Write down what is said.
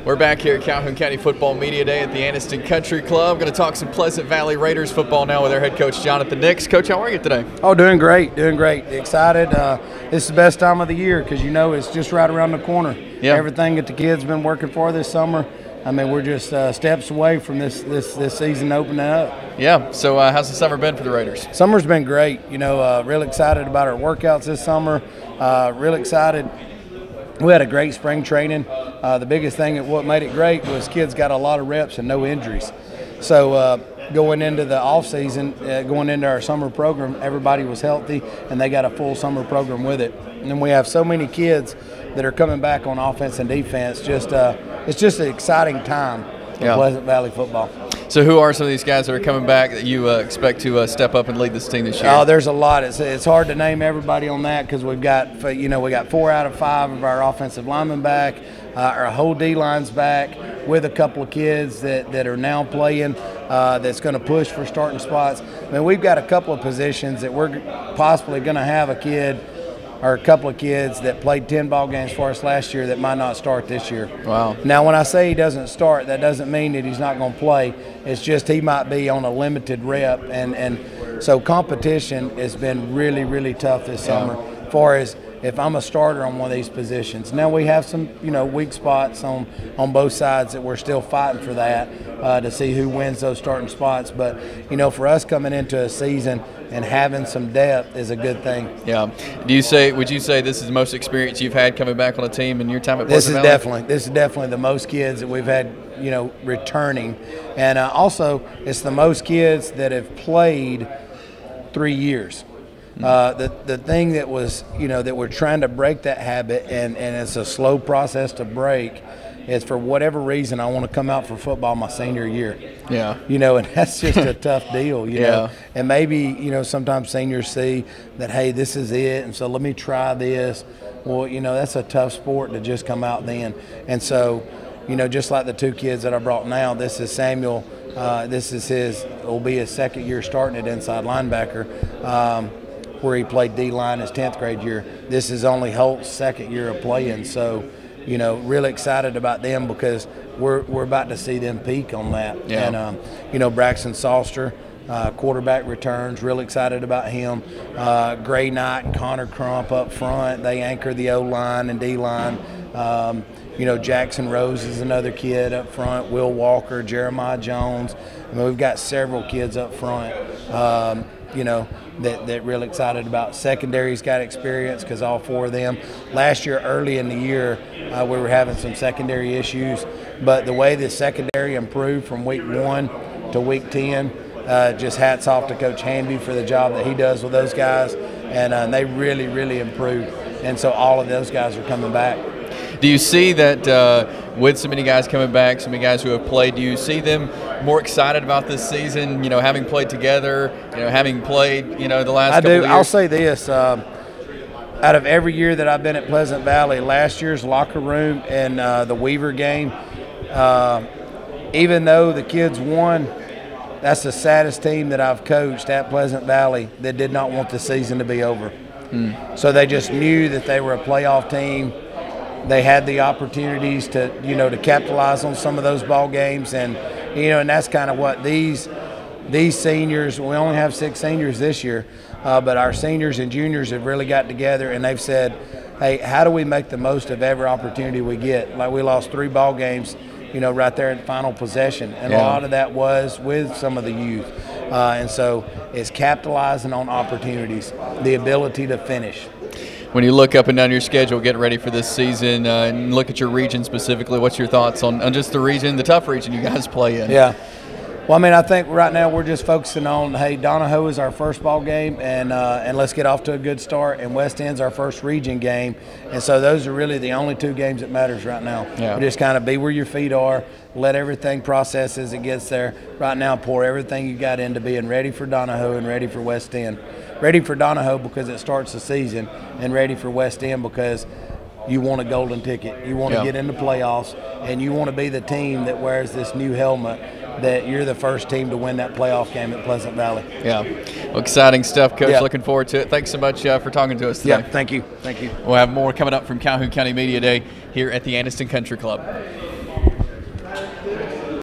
We're back here at Calhoun County Football Media Day at the Anniston Country Club. Going to talk some Pleasant Valley Raiders football now with our head coach, Jonathan Nix. Coach, how are you today? Oh, doing great, doing great. Excited. It's the best time of the year because, you know, it's just right around the corner. Yeah. Everything that the kids been working for this summer, I mean, we're just steps away from this season opening up. Yeah. So how's the summer been for the Raiders? Summer's been great. You know, real excited about our workouts this summer. Real excited. We had a great spring training. The biggest thing that what made it great was kids got a lot of reps and no injuries. So going into the off season, going into our summer program, everybody was healthy and they got a full summer program with it. And we have so many kids that are coming back on offense and defense. It's just an exciting time for Pleasant Valley football. So who are some of these guys that are coming back that you expect to step up and lead this team this year? Oh, there's a lot. It's hard to name everybody on that because we got 4 out of 5 of our offensive linemen back. Our whole D-line's back with a couple of kids that are now playing that's going to push for starting spots. I mean, we've got a couple of positions that we're possibly going to have a kid or a couple of kids that played 10 ball games for us last year that might not start this year. Wow. Now, when I say he doesn't start, that doesn't mean that he's not going to play. It's just he might be on a limited rep. And so competition has been really, really tough this summer as far as if I'm a starter on one of these positions. Now we have some, weak spots on both sides that we're still fighting for that to see who wins those starting spots. But, for us coming into a season and having some depth is a good thing. Yeah. Would you say this is the most experience you've had coming back on a team in your time at Pleasant Valley? This is definitely the most kids that we've had, returning. And also it's the most kids that have played 3 years. The thing that was, that we're trying to break that habit, and it's a slow process to break, is for whatever reason I want to come out for football my senior year. Yeah. And that's just a tough deal, you know. And maybe, sometimes seniors see that, hey, this is it, and so let me try this. Well, that's a tough sport to just come out then. And so, just like the 2 kids that I brought now, this is Samuel. Will be his second year starting at inside linebacker. Where he played D-line his 10th grade year. This is only Holt's second year of playing, so really excited about them because we're about to see them peak on that. Yeah. And Braxton Salster, quarterback returns, real excited about him. Gray Knight and Connor Crump up front, they anchor the O-line and D-line. Jackson Rose is another kid up front. Will Walker, Jeremiah Jones. I mean, we've got several kids up front. That really excited about. Secondary's got experience because all 4 of them. Last year, early in the year, we were having some secondary issues. But the way the secondary improved from week 1 to week 10, just hats off to Coach Hanby for the job that he does with those guys. And they really, really improved. And so all of those guys are coming back. Do you see that with so many guys coming back, so many guys who have played, do you see them more excited about this season, having played together, having played, the last couple of years? I'll say this. Out of every year that I've been at Pleasant Valley, last year's locker room and the Weaver game, even though the kids won, that's the saddest team that I've coached at Pleasant Valley that did not want the season to be over. So they just knew that they were a playoff team. They had the opportunities to, to capitalize on some of those ball games, and and that's kind of what these seniors. We only have 6 seniors this year, but our seniors and juniors have really got together, and they've said, "Hey, how do we make the most of every opportunity we get?" Like we lost 3 ball games, right there in final possession, and a lot of that was with some of the youth, and so it's capitalizing on opportunities, the ability to finish. When you look up and down your schedule, getting ready for this season, and look at your region specifically, what's your thoughts on just the region, the tough region you guys play in? Yeah. Well, I mean, I think right now we're just focusing on, hey, Donahoe is our first ball game, and let's get off to a good start. And West End's our first region game, and so those are really the only 2 games that matters right now. Yeah. Just kind of be where your feet are, let everything process as it gets there. Right now, pour everything you got into being ready for Donahoe and ready for West End. Ready for Donahoe because it starts the season, and ready for West End because you want a golden ticket. You want to get into playoffs, and you want to be the team that wears this new helmet, that you're the first team to win that playoff game at Pleasant Valley. Yeah. Well, exciting stuff, Coach. Looking forward to it. Thanks so much for talking to us today. Yeah, thank you. Thank you. We'll have more coming up from Calhoun County Media Day here at the Anniston Country Club.